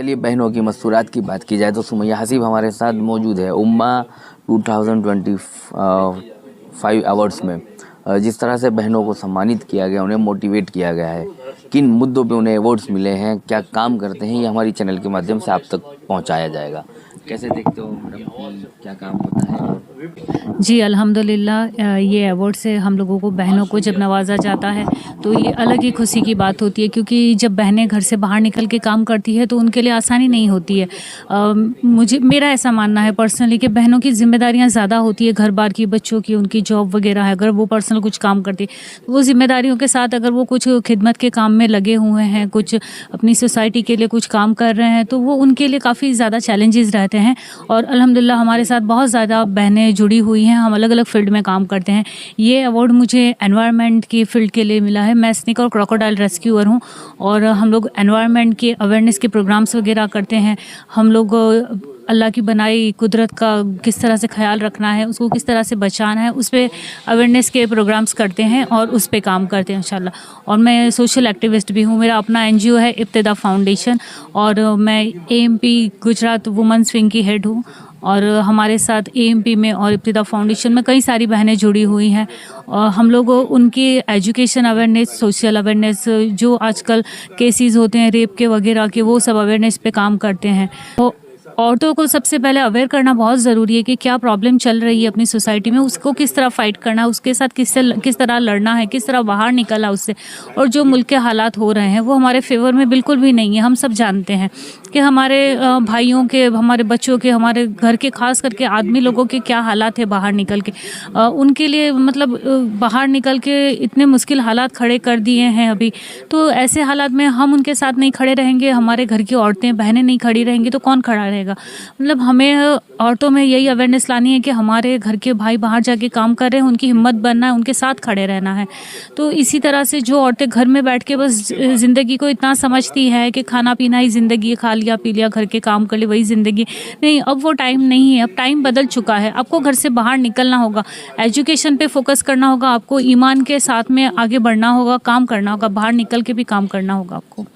चलिए बहनों की मस्तूरात की बात की जाए तो सुमैया हसीब हमारे साथ मौजूद है। उम्मा 2025 अवार्ड्स में जिस तरह से बहनों को सम्मानित किया गया, उन्हें मोटिवेट किया गया है, किन मुद्दों पे उन्हें अवार्ड्स मिले हैं, क्या काम करते हैं, ये हमारी चैनल के माध्यम से आप तक पहुंचाया जाएगा। कैसे देखते हो मैडम, क्या काम होता है? जी अल्हम्दुलिल्लाह, ये अवार्ड से हम लोगों को, बहनों को जब नवाज़ा जाता है तो ये अलग ही खुशी की बात होती है, क्योंकि जब बहनें घर से बाहर निकल के काम करती है तो उनके लिए आसानी नहीं होती है। मेरा ऐसा मानना है पर्सनली कि बहनों की ज़िम्मेदारियाँ ज़्यादा होती है, घर बार की, बच्चों की, उनकी जॉब वगैरह है। अगर वो पर्सनल कुछ काम करती है तो वो ज़िम्मेदारियों के साथ अगर वो कुछ खिदमत के काम में लगे हुए हैं, कुछ अपनी सोसाइटी के लिए कुछ काम कर रहे हैं, तो वो उनके लिए काफ़ी ज़्यादा चैलेंजेस रहते हैं। और अल्हम्दुलिल्लाह हमारे साथ बहुत ज़्यादा बहनें जुड़ी हुई हैं, हम अलग अलग फ़ील्ड में काम करते हैं। ये अवार्ड मुझे एनवायरनमेंट की फ़ील्ड के लिए मिला है। मैं स्नेक और क्रोकोडाइल रेस्क्यूअर हूँ और हम लोग एनवायरनमेंट के अवेयरनेस के प्रोग्राम्स वगैरह करते हैं। हम लोग अल्लाह की बनाई कुदरत का किस तरह से ख्याल रखना है, उसको किस तरह से बचाना है, उस पे अवेयरनेस के प्रोग्राम्स करते हैं और उस पे काम करते हैं इंशाल्लाह। और मैं सोशल एक्टिविस्ट भी हूँ। मेरा अपना एनजीओ है इब्तिदा फाउंडेशन और मैं एएमपी गुजरात वुमेन्स विंग की हेड हूँ। और हमारे साथ एएमपी में और इब्तिदा फाउंडेशन में कई सारी बहनें जुड़ी हुई हैं और हम लोग उनकी एजुकेशन अवेयरनेस, सोशल अवेयरनेस, जो आजकल केसेस होते हैं रेप के वगैरह के, वो सब अवेयरनेस पे काम करते हैं। तो औरतों को सबसे पहले अवेयर करना बहुत ज़रूरी है कि क्या प्रॉब्लम चल रही है अपनी सोसाइटी में, उसको किस तरह फाइट करना है, उसके साथ किस तरह लड़ना है, किस तरह बाहर निकलना उससे। और जो मुल्क के हालात हो रहे हैं वो हमारे फेवर में बिल्कुल भी नहीं है। हम सब जानते हैं कि हमारे भाइयों के, हमारे बच्चों के, हमारे घर के, खास करके आदमी लोगों के क्या हालात है बाहर निकल के। उनके लिए मतलब बाहर निकल के इतने मुश्किल हालात खड़े कर दिए हैं अभी। तो ऐसे हालात में हम उनके साथ नहीं खड़े रहेंगे, हमारे घर की औरतें बहनें नहीं खड़ी रहेंगी तो कौन खड़ा रहेगा। मतलब हमें औरतों में यही अवेयरनेस लानी है कि हमारे घर के भाई बाहर जाके काम कर रहे हैं, उनकी हिम्मत बनना है, उनके साथ खड़े रहना है। तो इसी तरह से जो औरतें घर में बैठ के बस ज़िंदगी को इतना समझती है कि खाना पीना ही ज़िंदगी, खा लिया पी लिया, घर के काम कर लिए, वही ज़िंदगी, नहीं, अब वो टाइम नहीं है। अब टाइम बदल चुका है। आपको घर से बाहर निकलना होगा, एजुकेशन पे फोकस करना होगा, आपको ईमान के साथ में आगे बढ़ना होगा, काम करना होगा, बाहर निकल के भी काम करना होगा आपको।